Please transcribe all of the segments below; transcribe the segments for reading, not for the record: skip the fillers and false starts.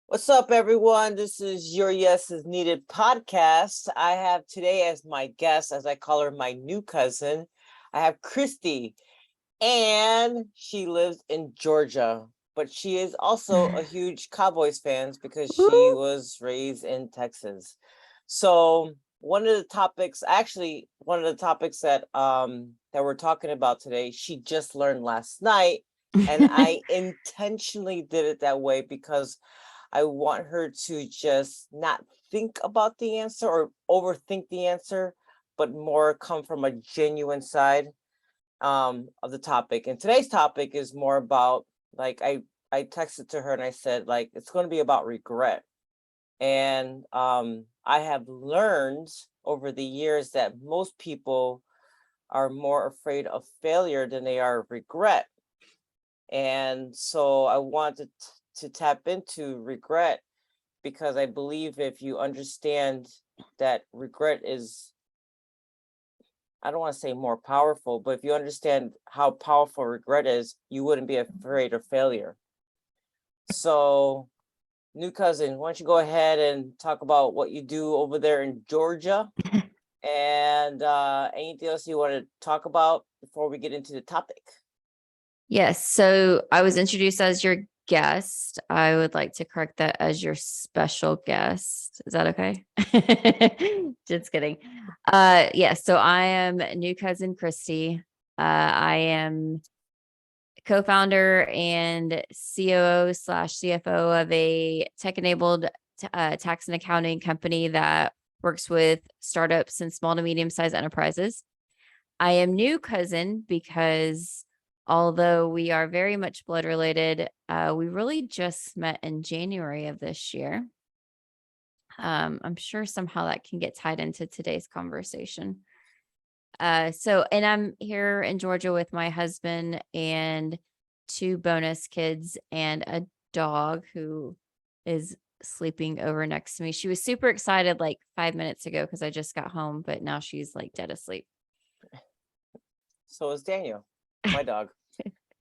What's up, everyone? This is your Yes is Needed podcast. I have today as my guest, as I call her, my new cousin. I have Kristy, and she lives in Georgia, but she is also a huge Cowboys fan because she was raised in Texas. So one of the topics that we're talking about today, she just learned last night, and I intentionally did it that way because I want her to just not think about the answer or overthink the answer, but more come from a genuine side of the topic. And today's topic is more about, like, I texted to her and I said, like, it's going to be about regret. And I have learned over the years that most people are more afraid of failure than they are of regret. And so I wanted to tap into regret because I believe if you understand that regret is, I don't want to say more powerful, but if you understand how powerful regret is, you wouldn't be afraid of failure. So, new cousin, why don't you go ahead and talk about what you do over there in Georgia and anything else you want to talk about before we get into the topic? Yes. So I was introduced as your guest. I would like to correct that as your special guest. Is that okay? Just kidding. Yes. So I am new cousin Kristy. I am co-founder and COO/CFO of a tech-enabled tax and accounting company that works with startups and small to medium-sized enterprises. I am new cousin because although we are very much blood related, we really just met in January of this year. I'm sure somehow that can get tied into today's conversation. And I'm here in Georgia with my husband and 2 bonus kids and a dog who is sleeping over next to me. She was super excited like 5 minutes ago because I just got home, but now she's like dead asleep. So is Daniel, my dog.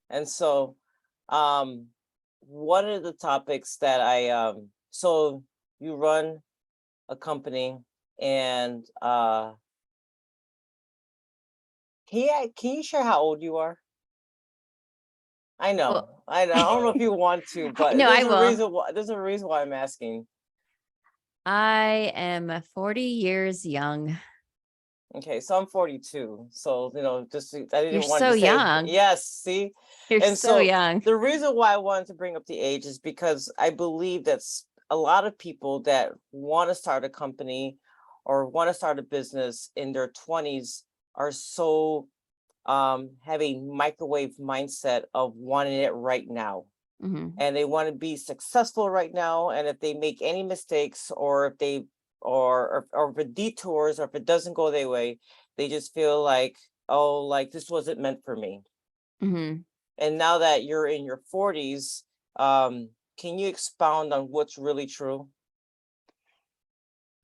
And so one of the topics that so you run a company, and can you share how old you are? I know. I don't know if you want to, but No, I will. There's a reason why I'm asking. I am 40 years young. Okay, so I'm 42. So, just I didn't You're want so to say young. yes, see? You're And so so young. the reason why I wanted to bring up the age is because I believe that a lot of people that want to start a company or want to start a business in their 20s are so have a microwave mindset of wanting it right now. Mm-hmm. And they want to be successful right now. And if they make any mistakes, or if they or if it detours, or if it doesn't go their way, they just feel like, oh, like this wasn't meant for me. Mm-hmm. And now that you're in your 40s, can you expound on what's really true?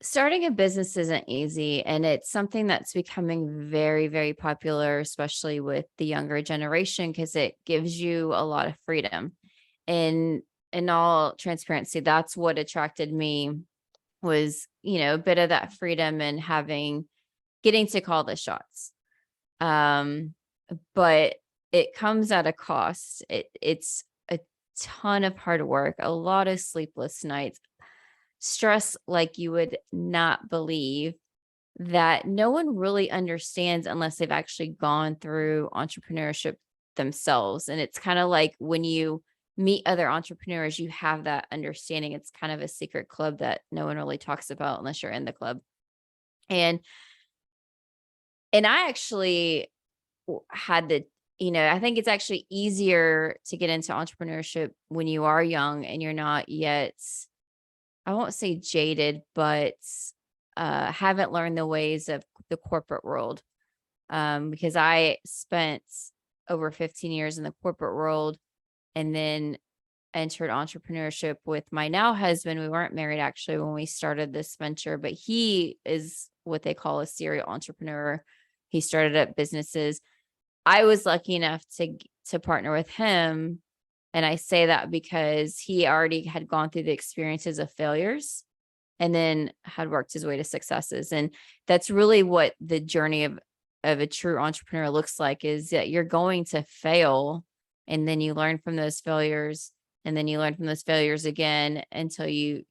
Starting a business isn't easy, and it's something that's becoming very, very popular, especially with the younger generation, because it gives you a lot of freedom. And in all transparency, that's what attracted me was, a bit of that freedom and getting to call the shots. But it comes at a cost. It's a ton of hard work, a lot of sleepless nights, stress like you would not believe, that no one really understands unless they've actually gone through entrepreneurship themselves. And it's kind of like when you meet other entrepreneurs, you have that understanding. It's kind of a secret club that no one really talks about unless you're in the club. And I actually had the, I think it's actually easier to get into entrepreneurship when you are young and you're not yet, I won't say jaded, but haven't learned the ways of the corporate world. Because I spent over 15 years in the corporate world and then entered entrepreneurship with my now husband. We weren't married actually when we started this venture, but he is what they call a serial entrepreneur. He started up businesses. I was lucky enough to partner with him And I say that because he already had gone through the experiences of failures and then had worked his way to successes. And that's really what the journey of a true entrepreneur looks like, is that you're going to fail and then you learn from those failures, and then you learn from those failures again until you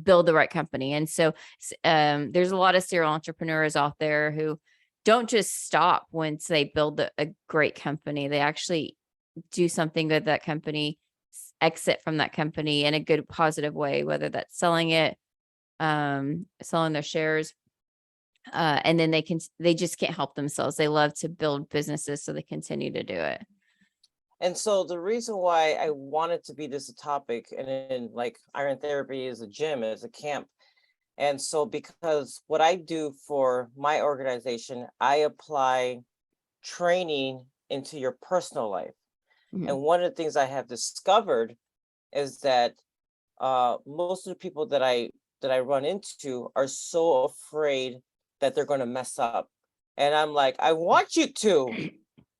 build the right company. And so there's a lot of serial entrepreneurs out there who don't just stop once they build a great company. They actually do something good that company, exit from that company in a good positive way, whether that's selling it, selling their shares, and then they just can't help themselves. They love to build businesses, so they continue to do it. And so the reason why I wanted to be this a topic, and then like Iron Therapy is a gym, is a camp. And so because what I do for my organization, I apply training into your personal life. Mhm. And one of the things I have discovered is that most of the people that I run into are so afraid that they're going to mess up. And I'm like, I want you to.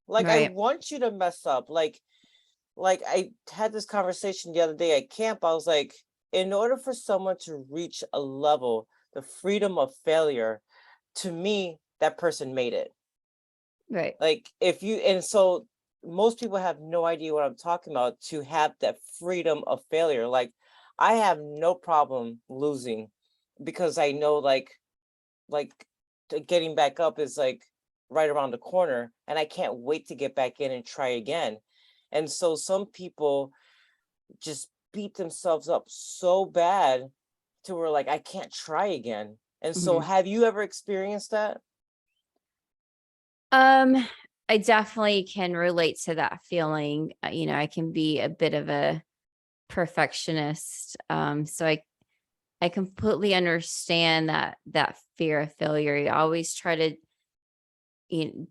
Like, I Right. want you to mess up. Like I had this conversation the other day at camp. I was like, in order for someone to reach a level, the freedom of failure, to me, that person made it. Right. Like if you, and so most people have no idea what I'm talking about, to have that freedom of failure. Like I have no problem losing, because I know like getting back up is like right around the corner, and I can't wait to get back in and try again. And so some people just beat themselves up so bad to where like I can't try again. And so Mhm. have you ever experienced that? Um, I definitely can relate to that feeling. I can be a bit of a perfectionist. So I completely understand that fear of failure. You always try to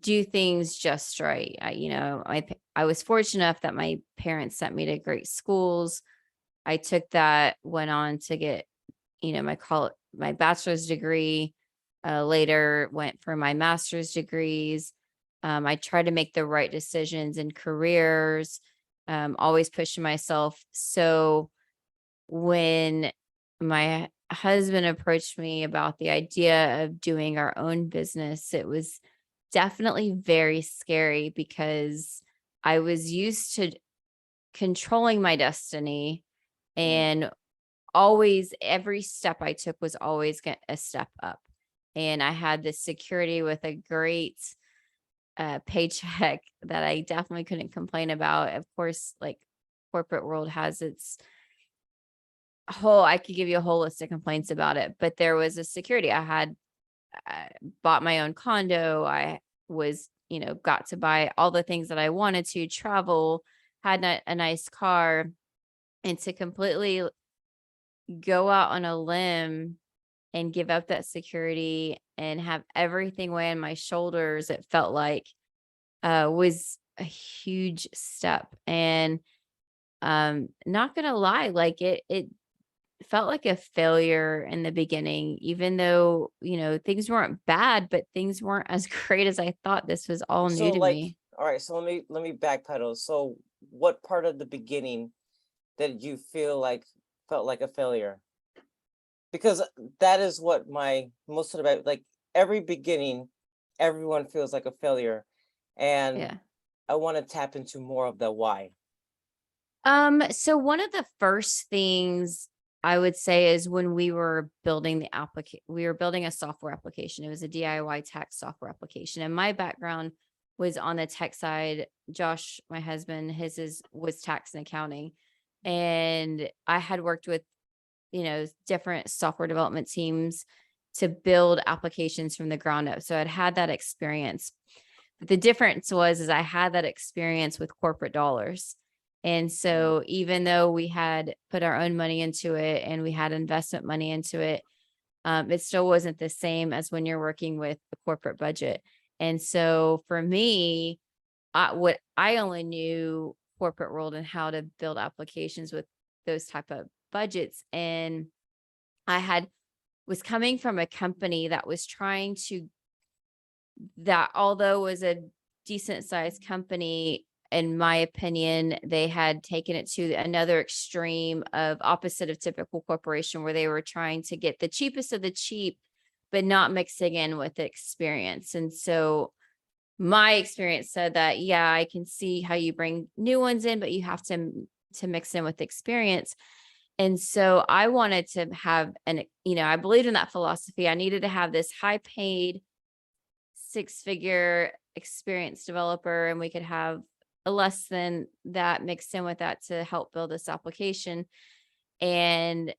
do things just right. I was fortunate enough that my parents sent me to great schools. I took that, went on to get my bachelor's degree. Later went for my master's degrees. I try to make the right decisions in careers. Always pushing myself. So when my husband approached me about the idea of doing our own business, it was definitely very scary because I was used to controlling my destiny, Mm. and always every step I took was always a step up. And I had this security with a great paycheck that I definitely couldn't complain about. Of course, like corporate world has its I could give you a whole list of complaints about it, but there was a security. I had bought my own condo. I was, got to buy all the things that I wanted to, travel, had a nice car, and to completely go out on a limb and give up that security and have everything weigh on my shoulders, it felt like was a huge step. And not gonna lie, like it felt like a failure in the beginning, even though, things weren't bad, but things weren't as great as I thought. This was all new So to like, me. all right, so let me backpedal. So what part of the beginning did you feel like felt like a failure? Because that is what my most of the like every beginning, everyone feels like a failure. And Yeah. I want to tap into more of the why. So one of the first things I would say is when we were building we were building a software application. It was a DIY tax software application. And my background was on the tech side. Josh, my husband, was tax and accounting. And I had worked with, different software development teams to build applications from the ground up. So I'd had that experience. But the difference is I had that experience with corporate dollars. And Mm. so even though we had put our own money into it and we had investment money into it, it still wasn't the same as when you're working with a corporate budget. And so for me, I only knew corporate world and how to build applications with those type of budgets. And I was coming from a company that was trying to, that although was a decent sized company, in my opinion, they had taken it to another extreme of opposite of typical corporation, where they were trying to get the cheapest of the cheap, but not mixing in with the experience. And so my experience said that, yeah, I can see how you bring new ones in, but you have to mix in with the experience. And so I wanted to have I believed in that philosophy. I needed to have this high paid 6-figure experienced developer, and we could have a less than that mixed in with that to help build this application. And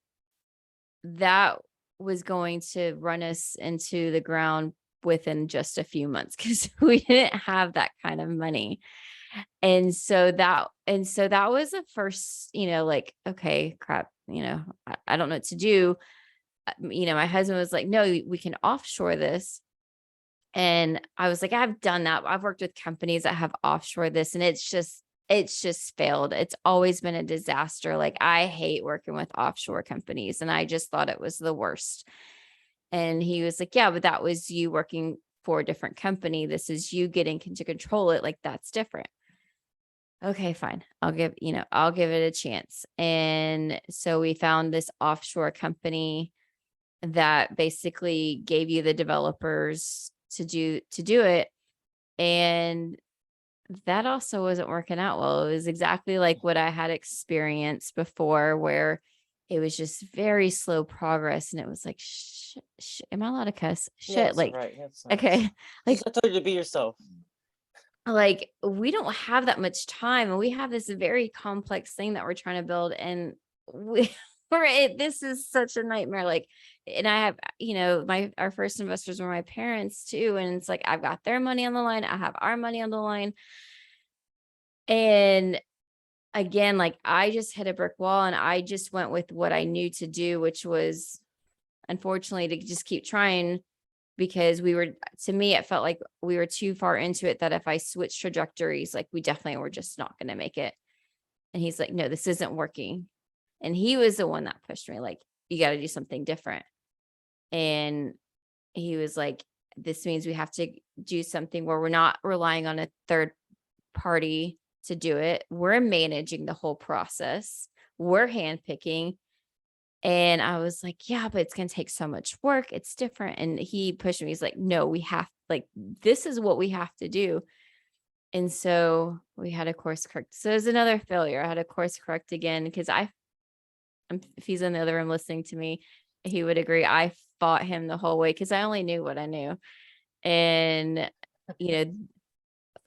that was going to run us into the ground within just a few months, because we didn't have that kind of money. And so that was the first, like, okay, crap, I don't know what to do. My husband was like, no, we can offshore this. And I was like, I've done that. I've worked with companies that have offshore this, and it's just failed. It's always been a disaster. Like, I hate working with offshore companies, and I just thought it was the worst. And he was like, yeah, but that was you working for a different company. This is you getting to control it. Like, that's different. Okay, fine. I'll give it a chance. And so we found this offshore company that basically gave you the developers to do it. And that also wasn't working out well. It was exactly like what I had experienced before, where it was just very slow progress. And it was like, am I allowed to cuss? Yeah, Shit. Like, right. okay. Like, I told you to be yourself. like, we don't have that much time, and we have this very complex thing that we're trying to build. And this is such a nightmare. Like, and I have, our first investors were my parents too. And it's like, I've got their money on the line. I have our money on the line. And again, like, I just hit a brick wall, and I just went with what I knew to do, which was, unfortunately, to just keep trying, because to me, it felt like we were too far into it, that if I switched trajectories, like, we definitely were just not going to make it. And he's like, no, this isn't working. And he was the one that pushed me, like, you got to do something different. And he was like, this means we have to do something where we're not relying on a third party to do it. We're managing the whole process. We're handpicking. And I was like, yeah, but it's going to take so much work. It's different. And he pushed me. He's like, no, this is what we have to do. And so we had a course correct. So it was another failure. I had a course correct again, because if he's in the other room listening to me, he would agree. I fought him the whole way, because I only knew what I knew. And,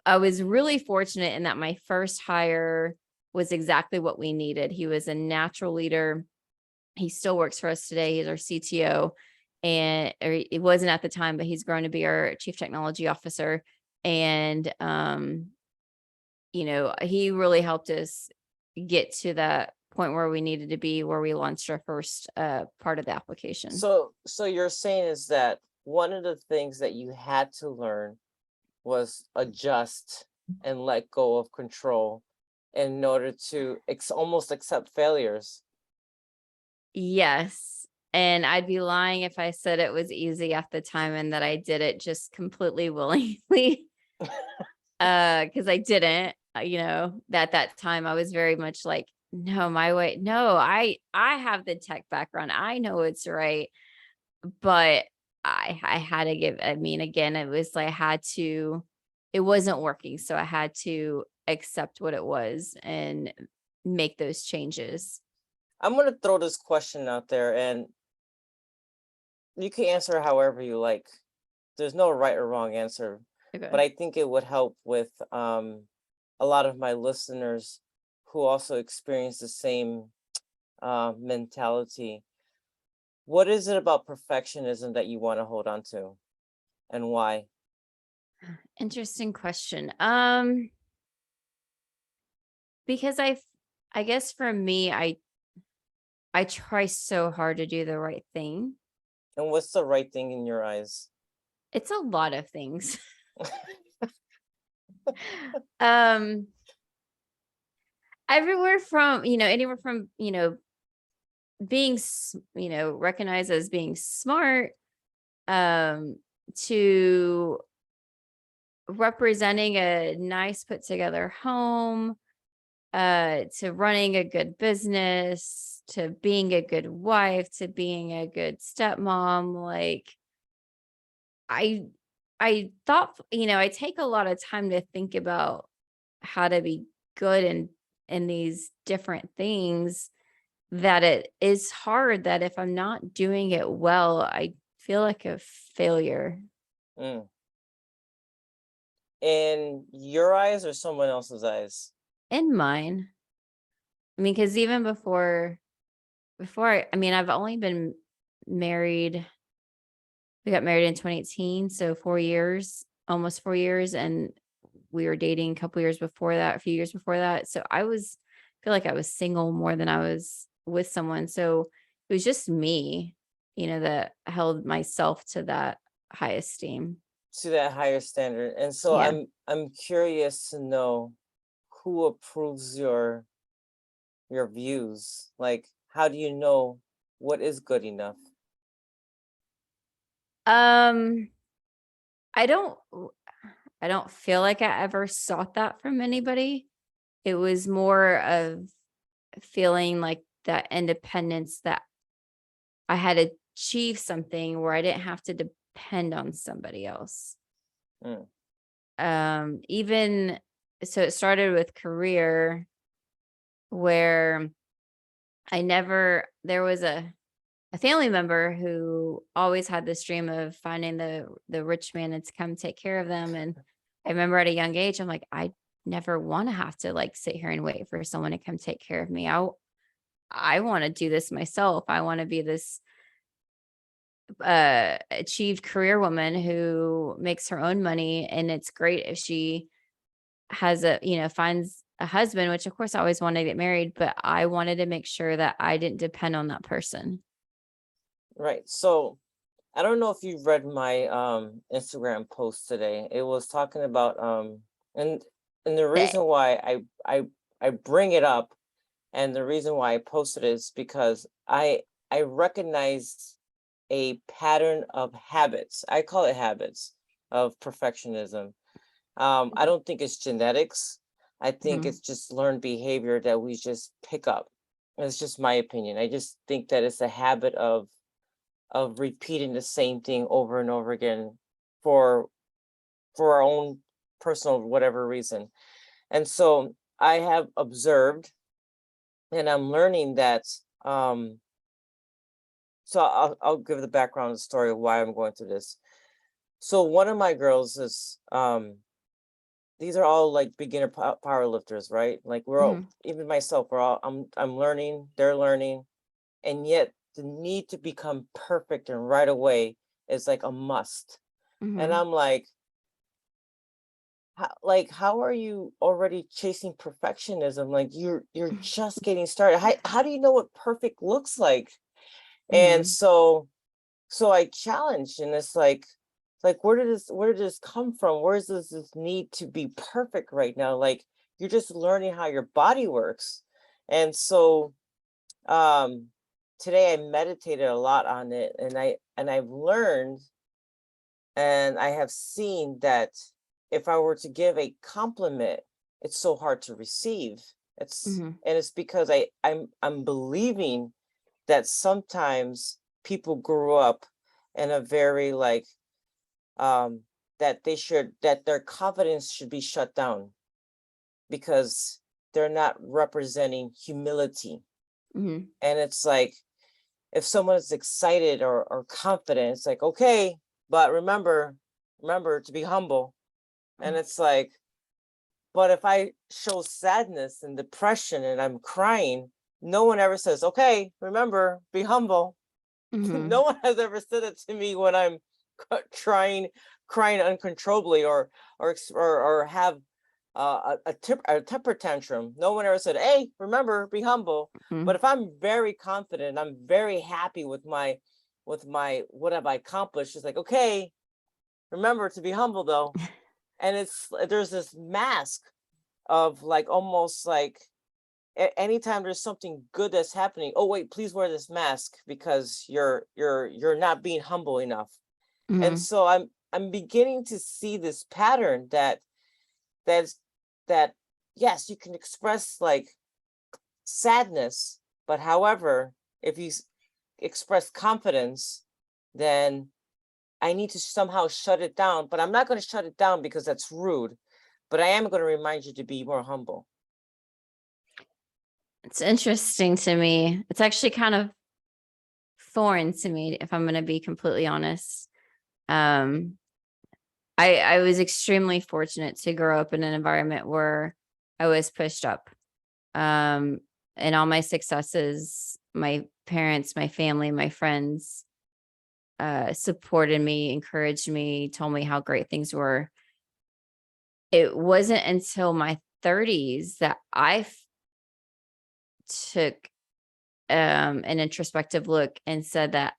I was really fortunate in that my first hire was exactly what we needed. He was a natural leader. He still works for us today. He's our CTO, or it wasn't at the time, but he's grown to be our chief technology officer. And, he really helped us get to that point where we needed to be, where we launched our first part of the application. So you're saying is that one of the things that you had to learn was adjust and let go of control in order to almost accept failures. Yes. And I'd be lying if I said it was easy at the time, and that I did it just completely willingly. Because I didn't, that time I was very much like, no, my way. No, I have the tech background. I know it's right. But I had to again, it was like, it wasn't working. So I had to accept what it was and make those changes. I'm going to throw this question out there, and you can answer however you like. There's no right or wrong answer, Okay. but I think it would help with a lot of my listeners who also experience the same mentality. What is it about perfectionism that you want to hold on to, and why? Interesting question. Because I guess for me, I try so hard to do the right thing. And what's the right thing in your eyes? It's a lot of things. um Everywhere from, anywhere from, being, recognized as being smart, to representing a nice put together home, to running a good business, to being a good wife, to being a good stepmom. Like I I thought, I take a lot of time to think about how to be good in these different things, that it is hard that if I'm not doing it well, I feel like a failure. Mm. In your eyes or someone else's eyes? In mine. I mean, because even before I've only been married. We got married in 2018, so 4 years, almost 4 years, and we were dating a couple years before that, a few years before that. So feel like I was single more than I was with someone. So it was just me, that held myself to that high esteem. To that higher standard. And so Yeah. I'm curious to know who approves your views. Like, how do you know what is good enough? Um, I don't I don't feel like I ever sought that from anybody. It was more of feeling like that independence, that I had achieved something where I didn't have to depend on somebody else. Mm. Even so it started with career, where there was a family member who always had this dream of finding the rich man and to come take care of them. And I remember at a young age, I'm like, I never want to have to like sit here and wait for someone to come take care of me. I want to do this myself. I want to be this achieved career woman who makes her own money. And it's great if she finds a husband, which of course I always wanted to get married, but I wanted to make sure that I didn't depend on that person. Right. So I don't know if you've read my Instagram post today. It was talking about and the That reason why I bring it up, and the reason why I posted it is because I recognize a pattern of habits. I call it habits of perfectionism. I don't think it's genetics. I think Mhm, it's just learned behavior that we just pick up. It's just my opinion. I just think that it's a habit of repeating the same thing over and over again for for our own personal whatever reason. And so I have observed, and I'm learning that so I'll give the background story of why I'm going through this. So one of my girls is these are all like beginner power lifters, right? Like we're all, mhm, even myself, we're all I'm learning, they're learning, and yet the need to become perfect and right away is like a must. And mhm, I'm like, how are you already chasing perfectionism? Like you're just getting started. How do you know what perfect looks like? And mhm, so I challenged, and it's like where did this come from? Where's this need to be perfect right now? Like you're just learning how your body works. And so um today I meditated a lot on it, and I've learned, and I have seen that if I were to give a compliment, it's so hard to receive. mhm, It's because I'm believing that sometimes people grew up in a very like um that their confidence should be shut down because they're not representing humility. mhm, And it's like if someone is excited or confident, it's like, okay, but remember to be humble. And it's like, but if I show sadness and depression and I'm crying, no one ever says, okay, remember, be humble. No mhm, one has ever said it to me when I'm trying, crying uncontrollably or have a temper tantrum. No one ever said, hey, remember, be humble. But mhm, if I'm very confident, I'm very happy with my what have I accomplished, it's like, okay, remember to be humble though. And there's this mask of like almost like anytime there's something good that's happening, oh wait, please wear this mask because you're not being humble enough. And mhm, so I'm beginning to see this pattern that's that yes, you can express like sadness, but however, if you express confidence, then I need to somehow shut it down. But I'm not going to shut it down because that's rude, but I am going to remind you to be more humble. It's interesting to me. It's actually kind of foreign to me, if I'm going to be completely honest. I was extremely fortunate to grow up in an environment where I was pushed up. And all my successes, my parents, my family, my friends supported me, encouraged me, told me how great things were. It wasn't until my 30s that I took an introspective look and said that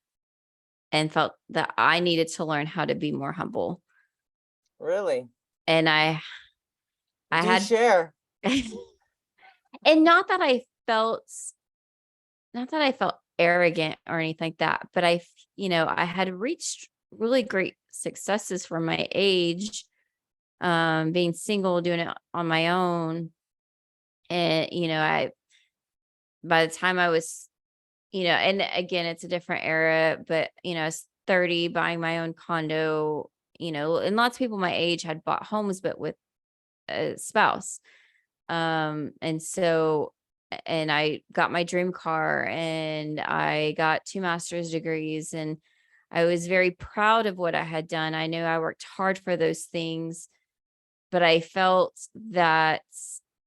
and felt that I needed to learn how to be more humble. Really? And I Do had share. and not that I felt arrogant or anything like that, but I had reached really great successes for my age, being single, doing it on my own. And, by the time I was, and again, it's a different era, but, I was 30 buying my own condo, and lots of people my age had bought homes, but with a spouse. And so, and I got my dream car and I got 2 master's degrees, and I was very proud of what I had done. I knew I worked hard for those things, but I felt that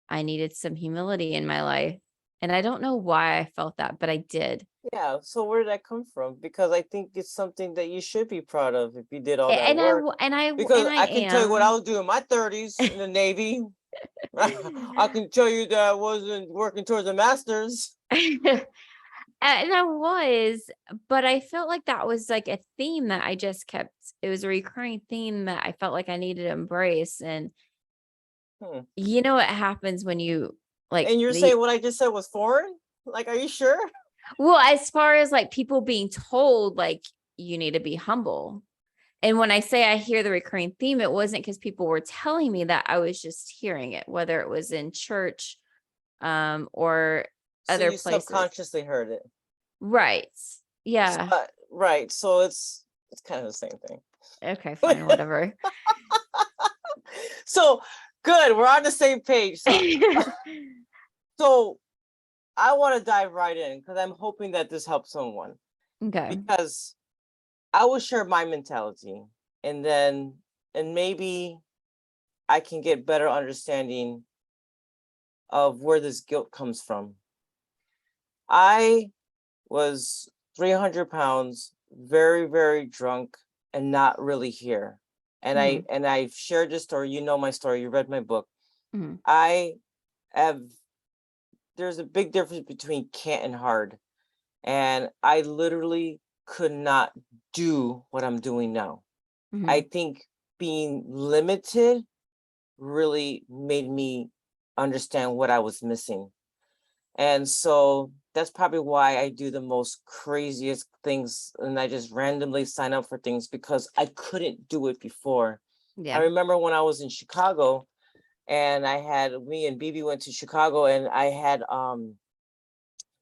I needed some humility in my life. And I don't know why I felt that, but I did. Yeah. So where did that come from? Because I think it's something that you should be proud of if you did all A- that And I work. w- and I w- Because and I I can tell you what I am. was doing in my 30s in the Navy. I can tell you that I wasn't working towards a master's. And I was, but I felt like that was like a theme that I just kept. It was a recurring theme that I felt like I needed to embrace. And Hmm. what happens when you like And you're saying what I just said was foreign? Like, are you sure? well, as far as like people being told, like, you need to be humble. And when I say I hear the recurring theme, it wasn't because people were telling me that. I was just hearing it, whether it was in church, or So other you places. subconsciously heard it. Right. Yeah. Right. So it's kind of the same thing. Okay, fine, whatever. So good. We're on the same page. So I want to dive right in because I'm hoping that this helps someone, Okay. because I will share my mentality, and maybe I can get better understanding of where this guilt comes from. I was 300 pounds, very, very drunk, and not really here. And Mhm, I've shared this story. You know my story. You read my book. mhm, I have. There's a big difference between can't and hard, and I literally could not do what I'm doing now. I mhm. think being limited really made me understand what I was missing. And so that's probably why I do the most craziest things and I just randomly sign up for things because I couldn't do it before. I Yeah. remember when I was in Chicago and me and BB went to Chicago and I had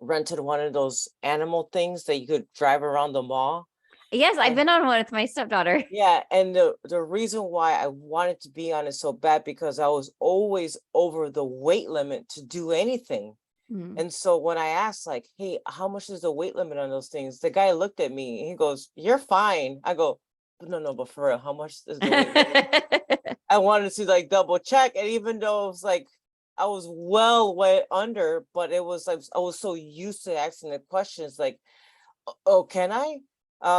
rented one of those animal things that you could drive around the mall. Yes, I've And been on one with my stepdaughter. yeah, and the reason why I wanted to be on it so bad because I was always over the weight limit to do anything. Mhm. And so when I asked, like, hey, how much is the weight limit on those things? The guy looked at me and he goes, you're fine. I go, no, no, but for real, how much is the weight limit? I wanted to like double check. And even though it was like, I was well way under, but it was like, I was so used to asking the questions like, oh, can I?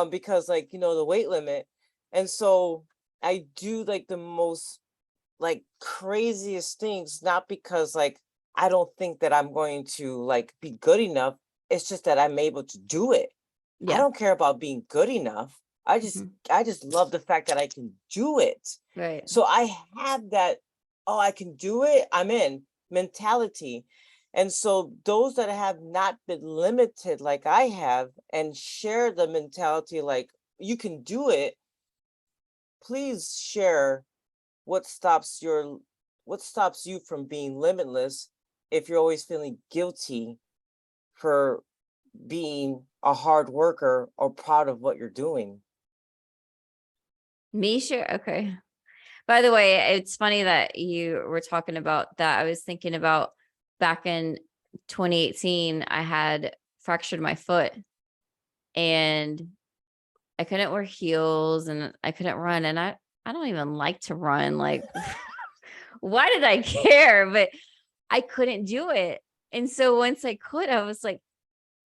Because like, the weight limit. And so I do like the most like craziest things, not because like I don't think that I'm going to like be good enough. It's just that I'm able to do it. I Yeah. don't care about being good enough. I just Mhm. I just love the fact that I can do it. Right. So I have that, oh, I can do it, I'm in mentality. And so those that have not been limited like I have and share the mentality like you can do it, please share what stops you from being limitless if you're always feeling guilty for being a hard worker or proud of what you're doing. Me sure. Okay. By the way, it's funny that you were talking about that. I was thinking about back in 2018, I had fractured my foot and I couldn't wear heels and I couldn't run. And I don't even like to run. Like, why did I care? But I couldn't do it. And so once I could, I was like,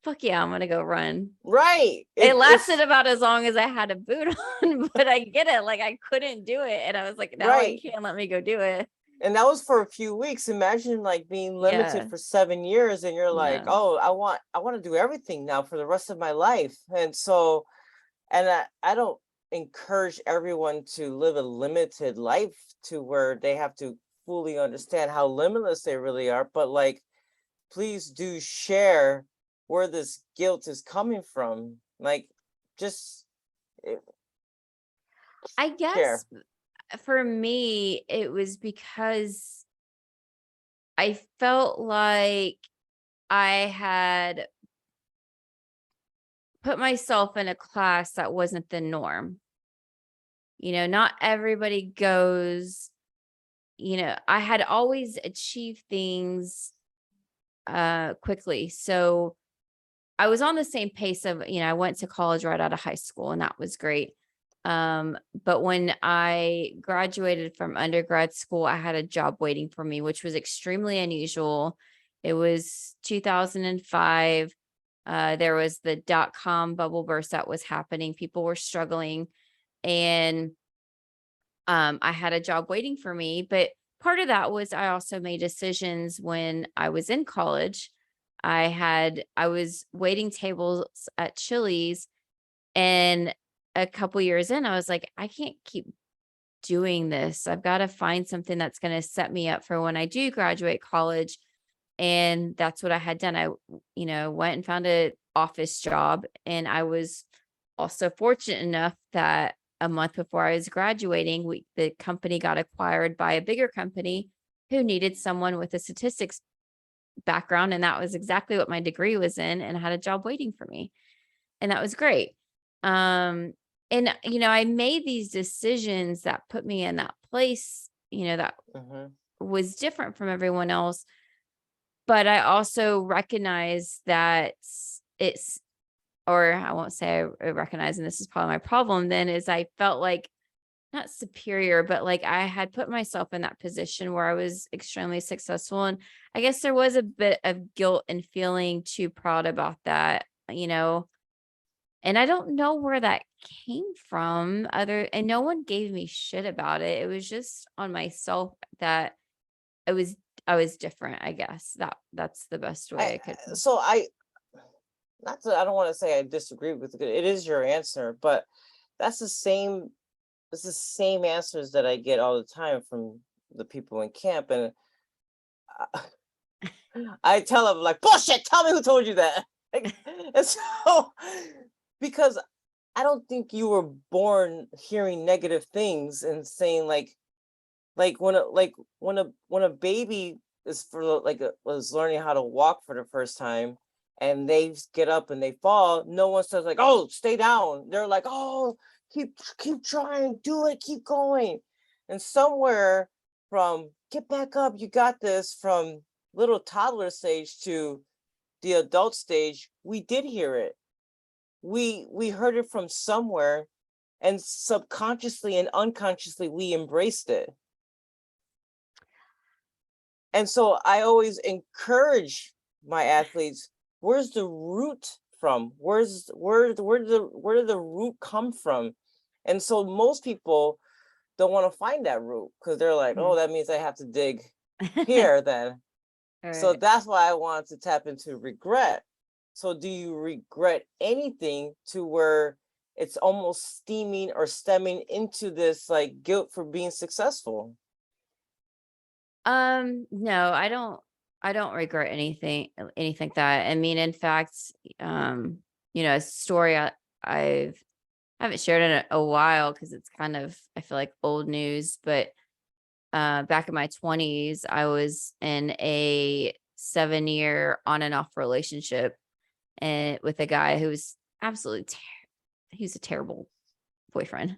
fuck yeah, I'm going to go run. Right. It lasted about as long as I had a boot on, but I get it. Like I couldn't do it. And I was like, now right. you can't let me go do it. And that was for a few weeks. Imagine like being limited Yeah. for 7 years and you're like, No. oh, I want to do everything now for the rest of my life. And so, and I don't encourage everyone to live a limited life to where they have to fully understand how limitless they really are. But like, please do share where this guilt is coming from. Like, just I share. guess for me, it was because I felt like I had put myself in a class that wasn't the norm. You know, not everybody goes, you know, I had always achieved things quickly. So I was on the same pace of, you know, I went to college right out of high school and that was great. But when I graduated from undergrad school, I had a job waiting for me, which was extremely unusual. It was 2005. There was the .com bubble burst that was happening. People were struggling and I had a job waiting for me. But part of that was I also made decisions when I was in college. I was waiting tables at Chili's and a couple years in, I was like, I can't keep doing this. I've got to find something that's going to set me up for when I do graduate college. And that's what I had done. I, you know, went and found an office job. And I was also fortunate enough that a month before I was graduating, the company got acquired by a bigger company who needed someone with a statistics background. And that was exactly what my degree was in. And I had a job waiting for me. And that was great. And you know, I made these decisions that put me in that place, you know, that was different from everyone else. But I also recognize that it's, or I won't say I recognize, and this is probably my problem then, is I felt like not superior, but like I had put myself in that position where I was extremely successful. And I guess there was a bit of guilt and feeling too proud about that, you know. And I don't know where that came from and no one gave me shit about it. It was just on myself that I was different, I guess. That's the best way I could. So not to, I don't want to say I disagree with it. It is your answer, but that's the same. It's the same answers that I get all the time from the people in camp, and I tell them like, bullshit. Tell me who told you that. And so, because I don't think you were born hearing negative things and saying like when a baby is was learning how to walk for the first time and they get up and they fall, no one says like, oh, stay down. They're like, oh, keep trying, do it, keep going. And somewhere from get back up, you got this, from little toddler stage to the adult stage, we did hear it. We heard it from somewhere, and subconsciously and unconsciously we embraced it. And so I always encourage my athletes, where's the root from? Where did the root come from? And so most people don't want to find that root because they're like, oh, that means I have to dig here then. So that's why I wanted to tap into regret. So do you regret anything to where it's almost steaming or stemming into this like guilt for being successful? No, I don't regret anything that. I mean, in fact, you know, a story I've I haven't shared it in a while because it's kind of, I feel like, old news, but back in my 20s, I was in a 7-year on and off relationship and with a guy who was absolutely he was a terrible boyfriend.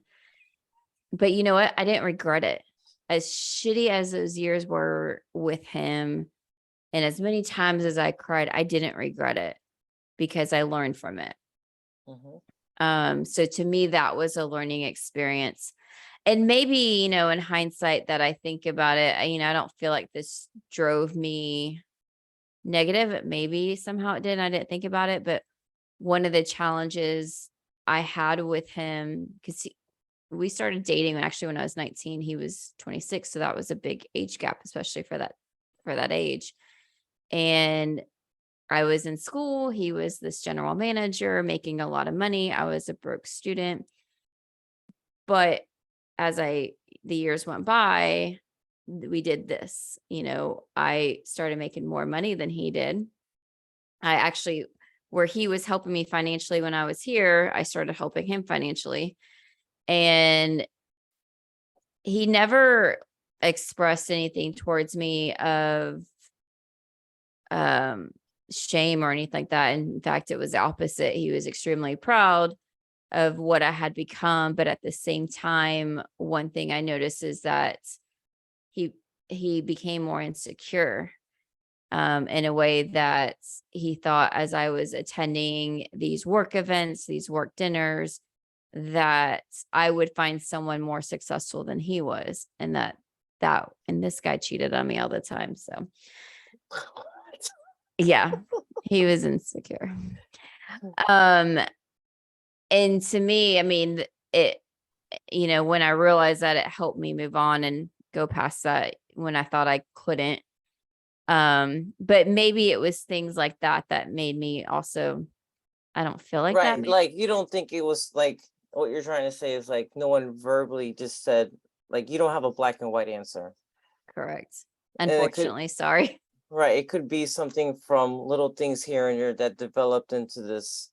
But you know what? I didn't regret it. As shitty as those years were with him, and as many times as I cried, I didn't regret it because I learned from it. So to me, that was a learning experience. And maybe, you know, in hindsight that I think about it, I don't feel like this drove me negative. Maybe somehow it did. I didn't think about it. But one of the challenges I had with him, because we started dating actually when I was 19, he was 26. So that was a big age gap, especially for that age. And I was in school. He was this general manager making a lot of money. I was a broke student. But as the years went by, we did this. I started making more money than he did. I actually, where he was helping me financially when I was here, I started helping him financially. And he never expressed anything towards me of shame or anything like that. In fact, it was the opposite. He was extremely proud of what I had become. But at the same time, one thing I noticed is that he became more insecure in a way that he thought, as I was attending these work events, these work dinners, that I would find someone more successful than he was, and and this guy cheated on me all the time. So yeah, he was insecure. And to me, I mean, when I realized that, it helped me move on and go past that when I thought I couldn't. But maybe it was things like that made me also, I don't feel like that. Right. Like, you don't think it was like, what you're trying to say is like no one verbally just said, like, you don't have a black and white answer. Correct. And it could, Unfortunately, sorry. right. It could be something from little things here and there that developed into this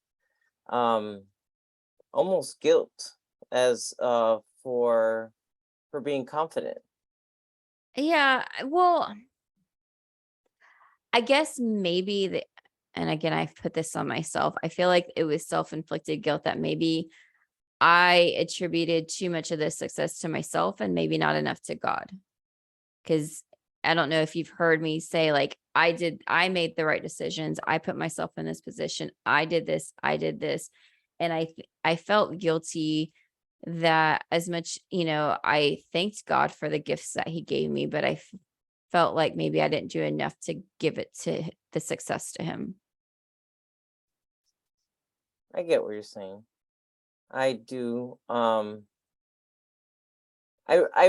almost guilt as for being confident. Yeah. Well, I guess maybe and again, I've put this on myself. I feel like it was self-inflicted guilt that maybe I attributed too much of this success to myself and maybe not enough to God. Because I don't know if you've heard me say, like, I made the right decisions. I put myself in this position. I did this. And I felt guilty that as much, I thanked God for the gifts that he gave me, but I felt like maybe I didn't do enough to give it to the success to him. I get what you're saying. I do. I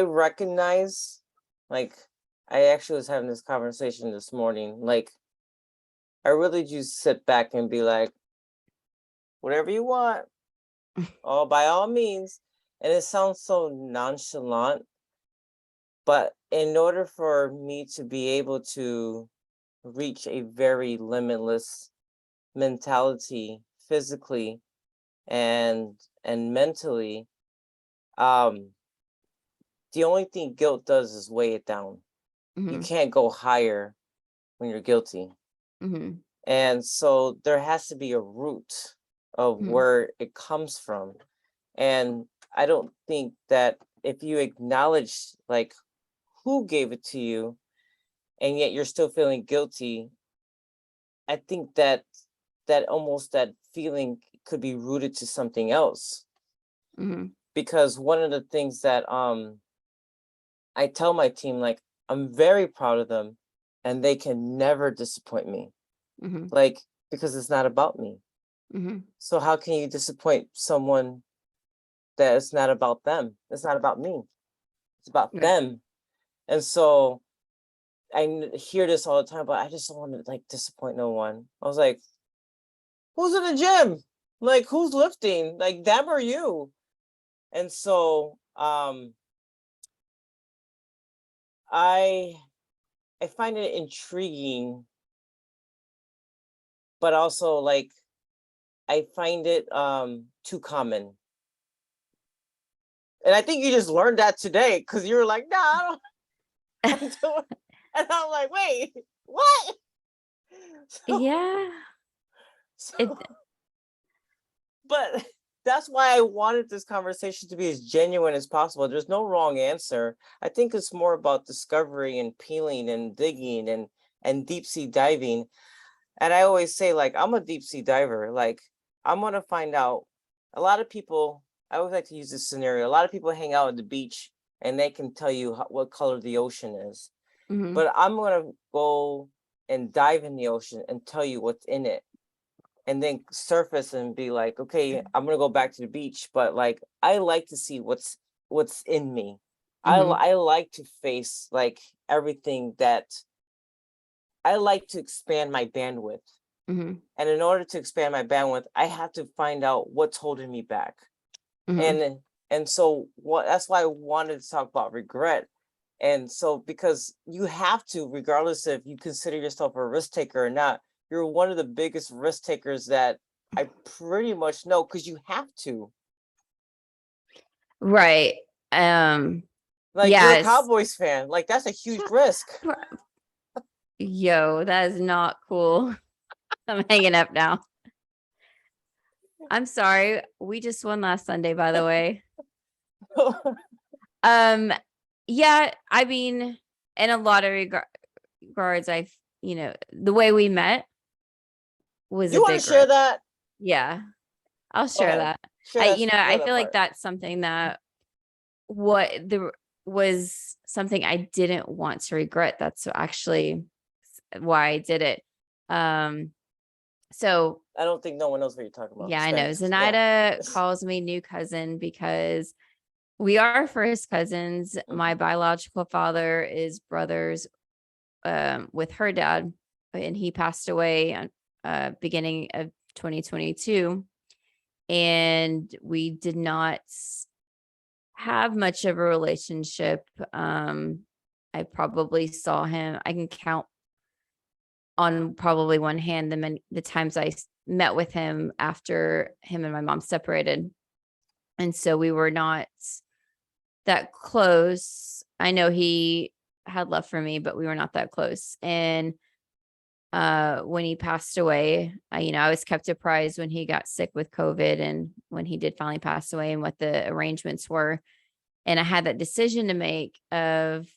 recognize, like, I actually was having this conversation this morning. Like, I really just sit back and be like, whatever you want, by all means. And it sounds so nonchalant, but in order for me to be able to reach a very limitless mentality physically and mentally, the only thing guilt does is weigh it down. You can't go higher when you're guilty. Mm-hmm. And so there has to be a root of where it comes from. And I don't think that if you acknowledge, like, who gave it to you and yet you're still feeling guilty, I think that that feeling could be rooted to something else. Because one of the things that I tell my team, like, I'm very proud of them and they can never disappoint me. Like, because it's not about me. So how can you disappoint someone that it's not about them? It's not about me. It's about Right. them. And so hear this all the time, but I just don't want to, like, disappoint no one. I was like, who's in the gym? Like, who's lifting? Like, them or you? And so I find it intriguing, but also, like, I find it too common. And I think you just learned that today because you were like, "No, I don't." I'm doing-" And I'm like, "Wait, what?" So, Yeah. It, so, but that's why I wanted this conversation to be as genuine as possible. There's no wrong answer. I think it's more about discovery and peeling and digging and deep sea diving. And I always say, like, I'm a deep sea diver. Like, I'm gonna find out. A lot of people, I always like to use this scenario. A lot of people hang out at the beach and they can tell you what color the ocean is. mhm, But I'm gonna go and dive in the ocean and tell you what's in it, and then surface and be like, okay, I'm gonna go back to the beach. But like, I like to see what's in me. mhm, I like to face like everything that I like to expand my bandwidth. mhm, And in order to expand my bandwidth, I have to find out what's holding me back. mhm. And so what that's why I wanted to talk about regret. And so because you have to, regardless if you consider yourself a risk taker or not, you're one of the biggest risk takers that I pretty much know because you have to. Right. Um, Like you're a yes. Cowboys fan. Like that's a huge Shut risk. up. Yo, that is not cool. I'm hanging up now. I'm sorry. We just won last Sunday, by the way. Um, yeah, I mean, in a lot of regards, the way we met was a You want to big share risk. that? Yeah, I'll Go share ahead. that. Share that. Share I that feel like part. that's something that what the was something I didn't want to regret. That's actually why I did it. Um, so I don't think no one knows what you're talking about. yeah, I know. Just go. Zenaida calls me new cousin because we are first cousins. My Mhm. biological father is brothers with her dad, and he passed away on beginning of 2022. And we did not have much of a relationship. I probably saw him. I can count on probably one hand the times I met with him after him and my mom separated. And so we were not that close. I know he had love for me, but we were not that close. And when he passed away, I was kept apprised when he got sick with COVID and when he did finally pass away and what the arrangements were. And I had that decision to make of,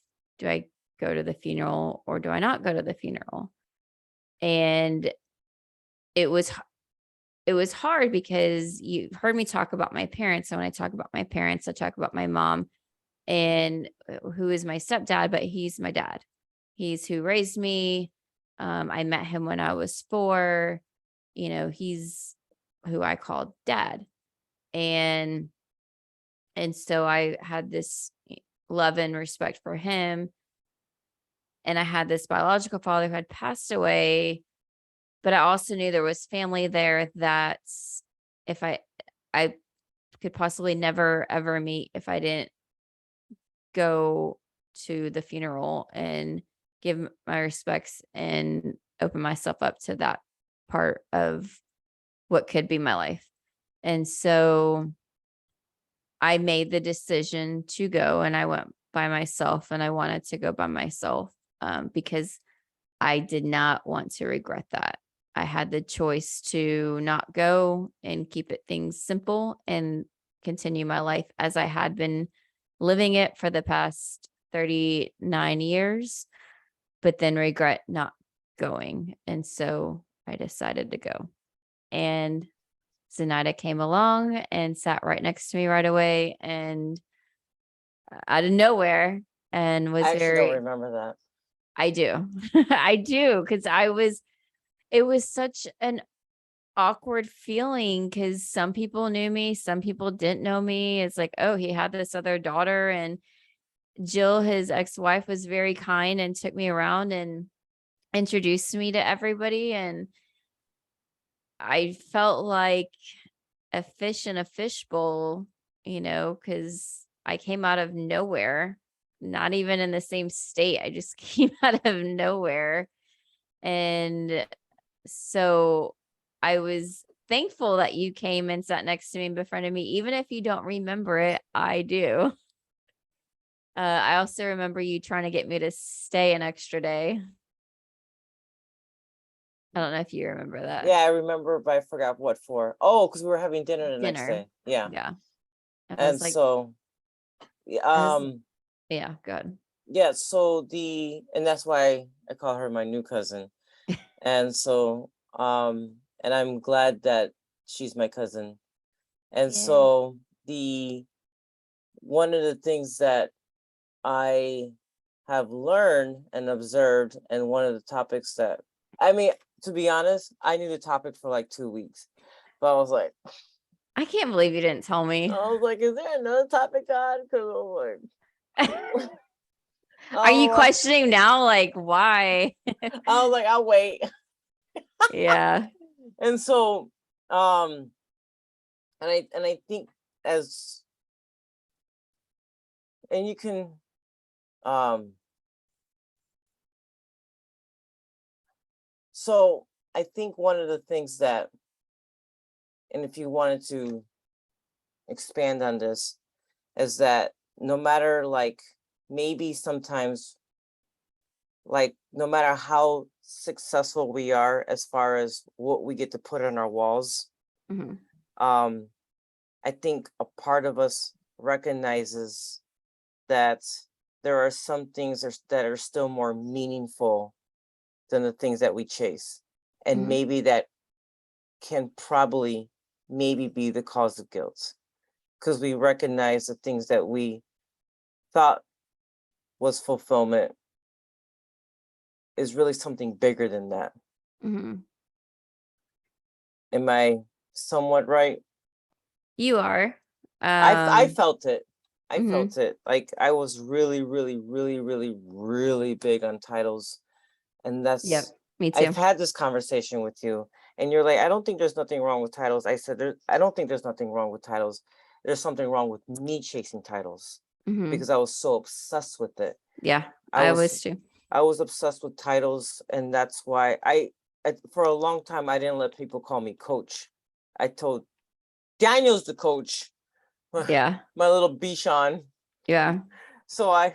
do I go to the funeral or do I not go to the funeral? And it was it was hard because you heard me talk about my parents. So when I talk about my parents, I talk about my mom and who is my stepdad, but he's my dad. He's who raised me. I met him when I was 4. He's who I called dad. And so I had this love and respect for him. And I had this biological father who had passed away, but I also knew there was family there that if I could possibly never ever meet if I didn't go to the funeral and give my respects and open myself up to that part of what could be my life. And so I made the decision to go and I went by myself and I wanted to go by myself because I did not want to regret that. I had the choice to not go and keep it things simple and continue my life as I had been living it for the past 39 years, but then regret not going. And so I decided to go. And Zenaida came along and sat right next to me right away and out of nowhere and I was actually don't very, remember that. I do. I do. Cause it was such an awkward feeling because some people knew me, some people didn't know me. It's like, oh, he had this other daughter. And Jill, his ex wife, was very kind and took me around and introduced me to everybody. And I felt like a fish in a fishbowl, because I came out of nowhere, not even in the same state. I just came out of nowhere. And so I was thankful that you came and sat next to me and befriended me. Even if you don't remember it, I do. I also remember you trying to get me to stay an extra day. I don't know if you remember that. Yeah, I remember, but I forgot what for. Oh, because we were having dinner the next Dinner. day. Yeah. Yeah. I And was like, so, yeah, good. yeah, so and that's why I call her my new cousin. And so, and I'm glad that she's my cousin. And Yeah. so one of the things that I have learned and observed, and one of the topics that, I mean, to be honest, I knew the topic for like 2 weeks, but I was like, I can't believe you didn't tell me. is there another topic on? Because I'm like, Are you oh, questioning now? Like, why? I was like, I'll wait. Yeah. And so, and I think as, and you can, so I think one of the things that, and if you wanted to expand on this, is that no matter, like, maybe sometimes, like, no matter how successful we are as far as what we get to put on our walls, Mhm. um I think a part of us recognizes that there are some things that are still more meaningful than the things that we chase, and Mhm. maybe that can probably maybe be the cause of guilt, because we recognize the things that we thought was fulfillment is really something bigger than that. Mhm. Am I somewhat right? You are. I felt it. I Mhm. felt it. Like, I was really, really, really, really, really big on titles. And Yep. that's, Me I've too. had this conversation with you, and you're like, I don't think there's nothing wrong with titles. I said, I don't think there's nothing wrong with titles. There's something wrong with me chasing titles, Mhm. because I was so obsessed with it. Yeah, I I was was too. I was obsessed with titles, and that's why for a long time I didn't let people call me coach. I told Daniel's the coach, Yeah. my little Bichon. Yeah. So I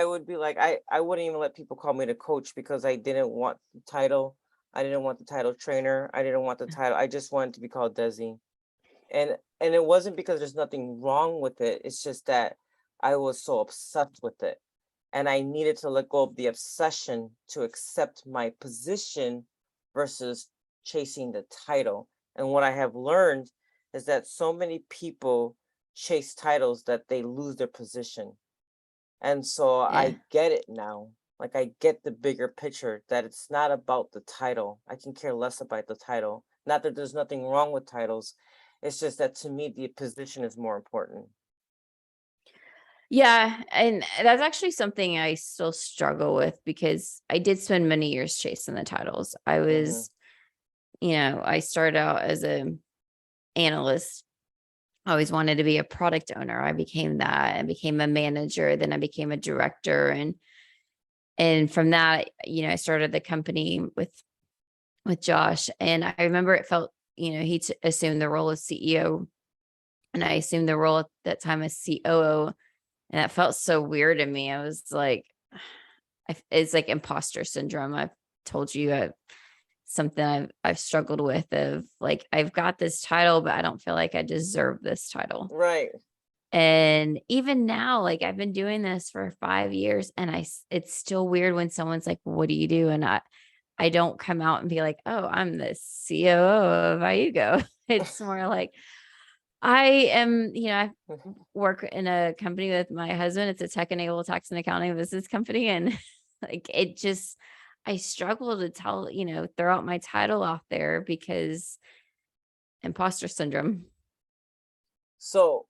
would be like, I wouldn't even let people call me the coach, because I didn't want the title. I didn't want the title trainer. I didn't want the title. I just wanted to be called Desi. And it wasn't because there's nothing wrong with it. It's just that I was so obsessed with it. And I needed to let go of the obsession to accept my position versus chasing the title. And what I have learned is that so many people chase titles that they lose their position. And so Yeah. I get it now. Like, I get the bigger picture, that it's not about the title. I can care less about the title. Not that there's nothing wrong with titles. It's just that to me, the position is more important. Yeah, and that's actually something I still struggle with because I did spend many years chasing the titles. I Hmm. was, I started out as a analyst. I always wanted to be a product owner. I became that and became a manager, then I became a director and from that, I started the company with Josh and I remember it felt, he assumed the role of CEO and I assumed the role at that time as COO. And that felt so weird to me. I was like, it's like imposter syndrome. I've told you something I've struggled with of like, I've got this title, but I don't feel like I deserve this title. Right. And even now, like I've been doing this for 5 years and it's still weird when someone's like, what do you do? And I don't come out and be like, oh, I'm the COO of Ayugo. It's more like, I am, I work in a company with my husband. It's a tech-enabled tax and accounting business company. And like it just, I struggle to tell, throw out my title out there because imposter syndrome. So,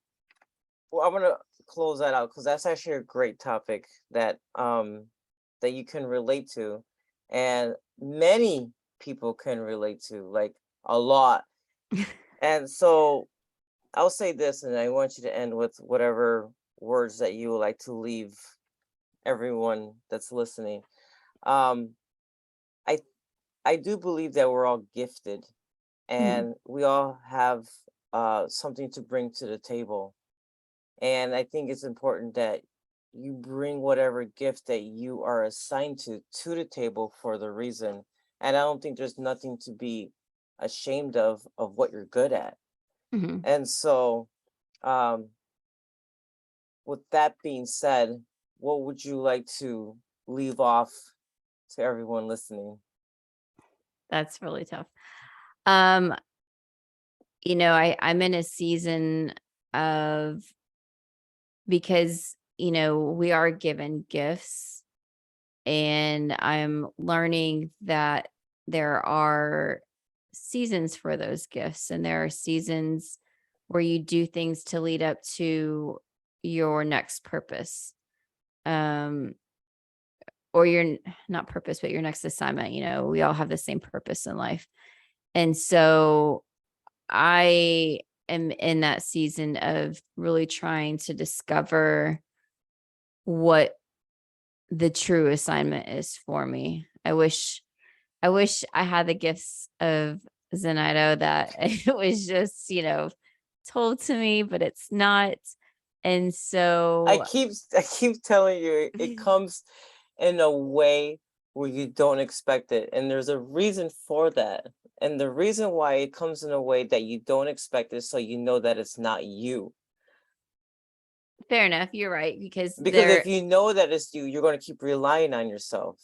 well, I'm gonna close that out, because that's actually a great topic that you can relate to, and many people can relate to, like, a lot. And so I'll say this, and I want you to end with whatever words that you would like to leave everyone that's listening. Um, I I do believe that we're all gifted, and we all have something to bring to the table. And I think it's important that you bring whatever gift that you are assigned to the table for the reason. And I don't think there's nothing to be ashamed of what you're good at. Mhm. And so, um, with that being said, what would you like to leave off to everyone listening? That's really tough. I'm in a season of, because, we are given gifts, and I'm learning that there are seasons for those gifts, and there are seasons where you do things to lead up to your next purpose. Um, or not purpose, but your next assignment. We all have the same purpose in life. And so I am in that season of really trying to discover what the true assignment is for me. I wish I had the gifts of Zenaida, that it was just, told to me, but it's not. And I so keep I keep telling you, it comes in a way where you don't expect it, and there's a reason for that. And the reason why it comes in a way that you don't expect is so you know that it's not you. fair enough, you're right, because Because if you know that it's you, you're going to keep relying on yourself.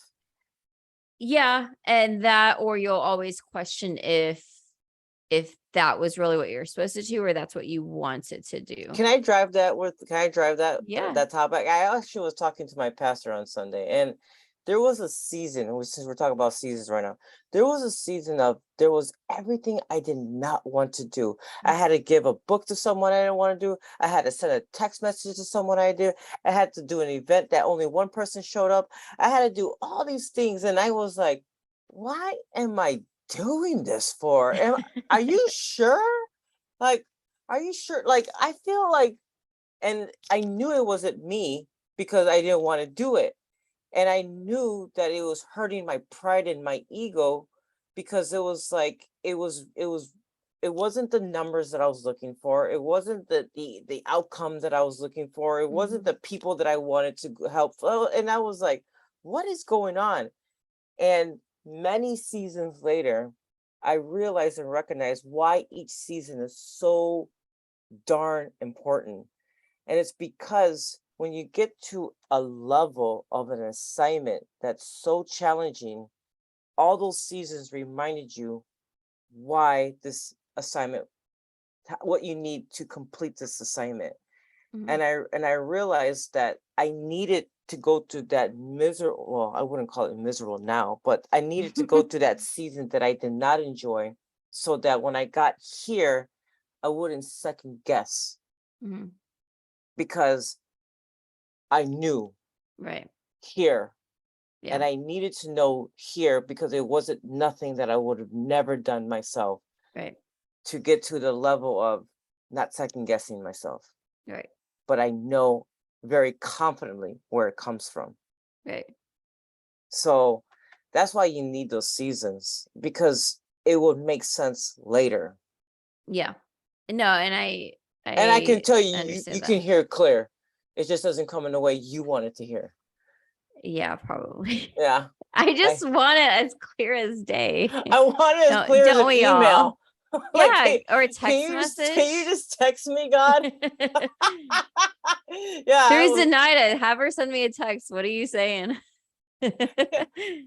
yeah, and that, or you'll always question if that was really what you're supposed to do, or that's what you wanted to do. Can I drive that Yeah. that topic? I actually was talking to my pastor on Sunday, and there was a season, since we're talking about seasons right now, there was a season of there was everything I did not want to do. I had to give a book to someone I didn't want to do. I had to send a text message to someone I did. I had to do an event that only one person showed up. I had to do all these things, and I was like, why am I doing this for? Are you sure? Like, are you sure? Like, I feel like, and I knew it wasn't me because I didn't want to do it. And I knew that it was hurting my pride and my ego because it was like, it wasn't the numbers that I was looking for. It wasn't the outcome that I was looking for. It wasn't the people that I wanted to help. And I was like, what is going on? And many seasons later, I realized and recognized why each season is so darn important. And it's because when you get to a level of an assignment that's so challenging, all those seasons reminded you why this assignment, what you need to complete this assignment. Mhm. And I realized that I needed to go through that miserable, well, I wouldn't call it miserable now, but I needed to go through that season that I did not enjoy so that when I got here, I wouldn't second guess Mhm. because I knew Right. here, Yeah. and I needed to know here because it wasn't nothing that I would have never done myself Right. to get to the level of not second guessing myself. Right. But I know very confidently where it comes from. Right. So that's why you need those seasons because it would make sense later. Yeah. No, and And I can I tell you, you understand can that. hear clear. It just doesn't come in the way you want it to hear. Yeah, probably. Yeah. I I just want it as clear as day. I want it as clear as Don't an we all? email. Like, Yeah, or a text can you message. just text me, God? Yeah, I Through was Zenaida, have her send me a text. What are you saying? can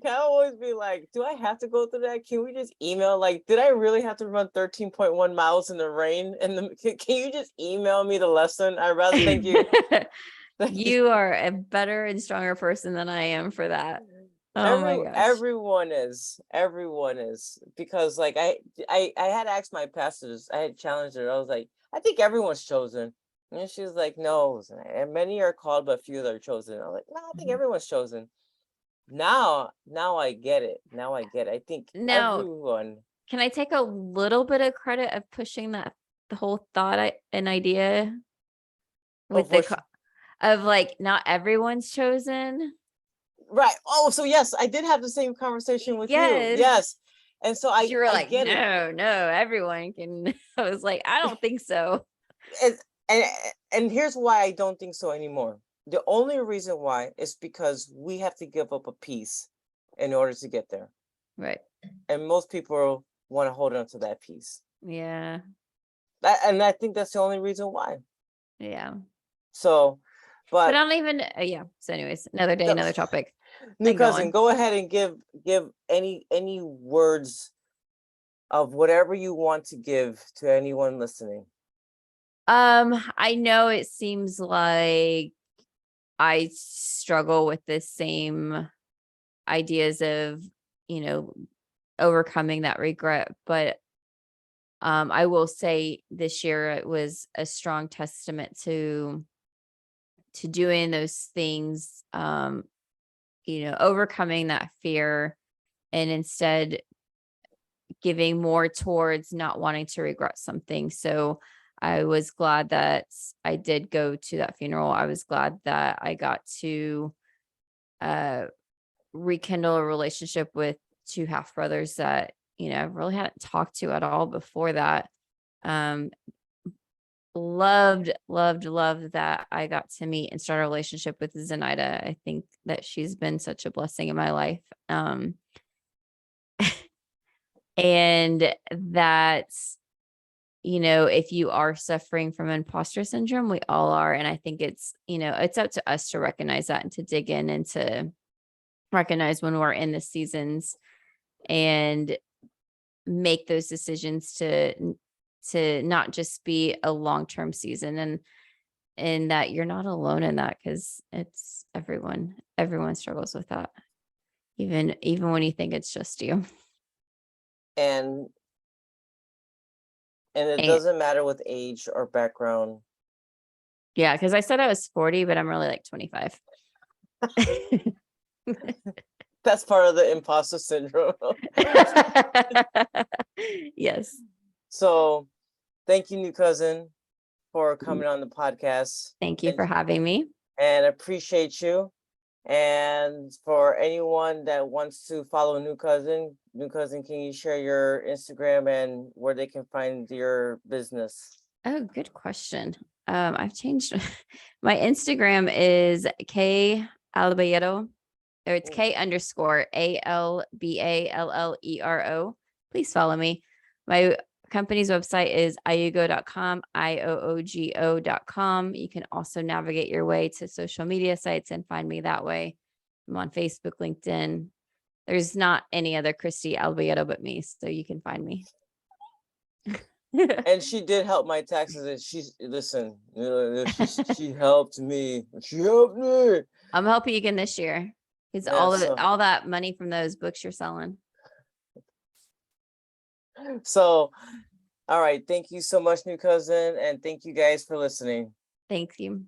always be like, do I have to go through that? Can we just email? Like, did I really have to run 13.1 miles in the rain? And can you just email me the lesson? I'd rather thank you. You are a better and stronger person than I am for that. Oh my gosh. Everyone is because like I had asked my pastors, I had challenged her. I was like, I think everyone's chosen. And she was like, no, and many are called, but few are chosen. I was like, no, I think Mhm. everyone's chosen. Now I get it. Now I get it. I think Now, everyone. can I take a little bit of credit of pushing the whole thought, an idea with Of which of like not everyone's chosen? right. Oh, so yes, I did have the same conversation with you. Yes. Yes. And so You were I like, get it. no, everyone can. I was like, I don't think so. And, and and here's why I don't think so anymore. The only reason why is because we have to give up a piece in order to get there. Right. And most people want to hold on to that piece. Yeah. And I think that's the only reason why. Yeah. So, But but I don't even, yeah. So, anyways, another day, the- another topic. new And go cousin, on. go ahead and give any words of whatever you want to give to anyone listening. I know it seems like I struggle with the same ideas of, overcoming that regret, but I will say this year it was a strong testament to doing those things, overcoming that fear and instead giving more towards not wanting to regret something. So I was glad that I did go to that funeral. I was glad that I got to uh rekindle a relationship with two half brothers that, I really hadn't talked to at all before that. Um loved that I got to meet and start a relationship with Zenaida. I think that she's been such a blessing in my life. And that, if you are suffering from imposter syndrome, we all are. And I think it's up to us to recognize that and to dig in and to recognize when we're in the seasons and make those decisions to not just be a long-term season, and that you're not alone in that, because it's everyone struggles with that, even when you think it's just you. And it And doesn't matter with age or background. yeah, because I said I was 40, but I'm really like 25. That's part of the imposter syndrome. Yes. So thank you, new cousin, for coming on the podcast. Thank you for having me. And appreciate you. And for anyone that wants to follow new cousin, can you share your Instagram and where they can find your business? Oh, good question. I've changed my Instagram is K Alballero, or it's K_ALBALLERO. Please follow me. My company's website is ioogo.com, IOOGO.com. You can also navigate your way to social media sites and find me that way. I'm on Facebook, LinkedIn. There's not any other Kristy Alballero but me, so you can find me. And she did help my taxes. And she helped me. She helped me. I'm helping you again this year. It's Yeah, all that money from those books you're selling. So, all right. Thank you so much, new cousin, and thank you guys for listening. Thank you.